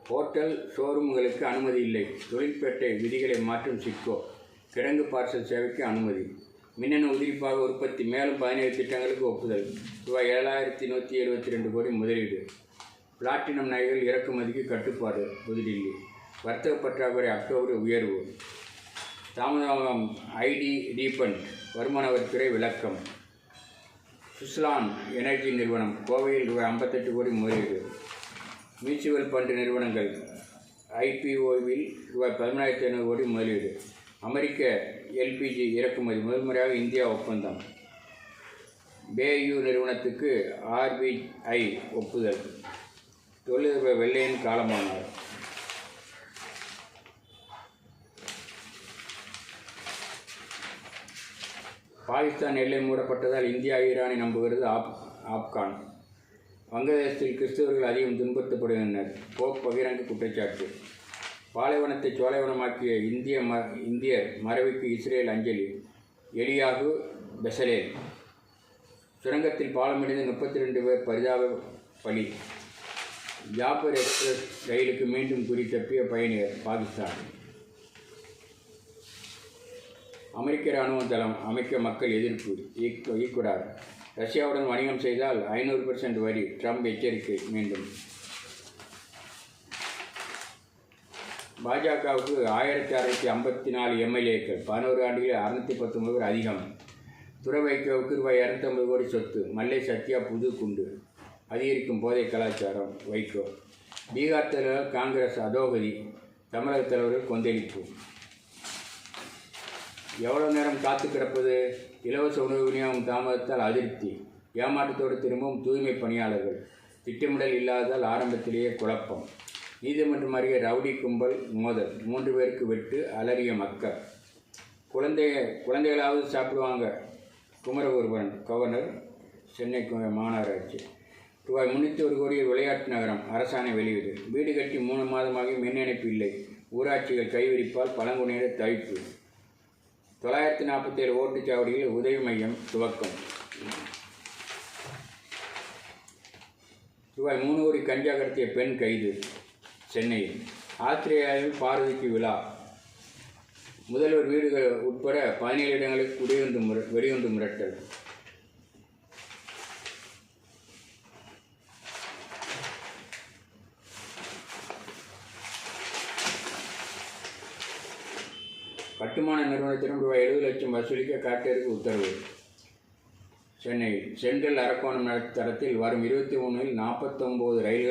Hotel ஷோரூம்களுக்கு அனுமதி இல்லை. தொழிற்பேட்டை விதிகளை மாற்றும் சிட்கோ. கிடங்கு பார்சல் சேவைக்கு அனுமதி. மின்னணு உதிரிப்பாக உற்பத்தி மேலும் 17 திட்டங்களுக்கு ஒப்புதல். ரூபாய் 7,172 கோடி முதலீடு. பிளாட்டினம் நகைகள் இறக்குமதிக்கு கட்டுப்பாடு. புதுடில்லி. வர்த்தக பற்றாக்குறை அக்டோபர் உயர்வு. தாமதம் ஐடி ரீஃபண்ட். வருமான வரித்துறை விளக்கம். சுஸ்லான் எனர்ஜி நிறுவனம் கோவையில் ரூபாய் 58 கோடி முதலீடு. மியூச்சுவல் ஃபண்டு நிறுவனங்கள் ஐபிஓவில் ரூபாய் 17,500 கோடி முதலீடு. அமெரிக்க எல்பிஜி இறக்குமதி முதல் முறையாக இந்தியா ஒப்பந்தம். பேயு நிறுவனத்துக்கு ஆர்பிஐ ஒப்புதல். தொழிலதிபர் வெள்ளையன் காலமானார். பாகிஸ்தான் எல்லை மூடப்பட்டதால் இந்தியா ஈரானை நம்புகிறது ஆப்கான். வங்கதேசத்தில் கிறிஸ்தவர்கள் அதிகம் துன்புறுத்தப்படுகின்றனர். போப் பகிரங்க குற்றச்சாட்டு. பாலைவனத்தை சோலைவனமாக்கிய இந்தியர் மறைவுக்கு இஸ்ரேல் அஞ்சலி. எலியாகு பெசலேல். சுரங்கத்தில் பாலமிடிந்து 32 பேர் பரிதாப பலி. ஜாபர் எக்ஸ்பிரஸ் ரயிலுக்கு மீண்டும் குறி தப்பிய பயணியர். பாகிஸ்தான். அமெரிக்க இராணுவ தளம் அமைக்க மக்கள் எதிர்ப்பு. ஈக்குவடார். ரஷ்யாவுடன் வணிகம் செய்தால் 500% வரி. ட்ரம்ப் எச்சரிக்கை. மீண்டும் பாஜகவுக்கு 1654 எம்எல்ஏக்கள். 11 ஆண்டுகளில் 619 பேர் அதிகம். துறவைக்கோவுக்கு ரூபாய் 250 கோடி சொத்து. மல்லை சத்யா புது குண்டு. அதிகரிக்கும் போதை கலாச்சாரம். வைகோ. பீகார் தலைவர் காங்கிரஸ் அதோகதி. தமிழக தலைவர்கள் கொந்தளிப்பு. எவ்வளவு நேரம் காத்து கிடப்பது? இலவச உணவு விநியோகம் தாமதத்தால் அதிருப்தி. ஏமாற்றத்தோடு திரும்பும் தூய்மை பணியாளர்கள். திட்டமிடல் இல்லாததால் ஆரம்பத்திலேயே குழப்பம். நீதிமன்றம் அருகே ரவுடி கும்பல் மோதல். 3 பேருக்கு வெட்டு. அலறிய மக்கள். குழந்தைகளாவது சாப்பிடுவாங்க. குமரகுருபரன் கவர்னர். சென்னை மாநகராட்சி. ரூபாய் 301 கோடியில் விளையாட்டு நகரம். அரசாணை வெளியீடு. வீடு கட்டி 3 மாதமாகி மின் இணைப்பு இல்லை. ஊராட்சிகள் கைவிரிப்பால் பழங்குடியினர் தவிப்பு. 947 ஓட்டுச்சாவடிகளில் உதவி மையம் துவக்கம். ரூபாய் 3 கோடி கஞ்சா கடத்திய பெண் கைது. சென்னையில். ஆஸ்திரேலியாவில் பார்வதிக்கு விழா. முதல்வர் வீடுகள் உட்பட 17 இடங்களுக்கு வெடிகுண்டு மிரட்டல். கட்டுமான நிறுவனத்திடம் ரூபாய் 70 லட்சம் வசூலிக்க காட்டேருக்கு உத்தரவு. சென்னையில். சென்ட்ரல் அரக்கோணம் தடத்தில் வரும் 23இல் 49 ரயில்கள்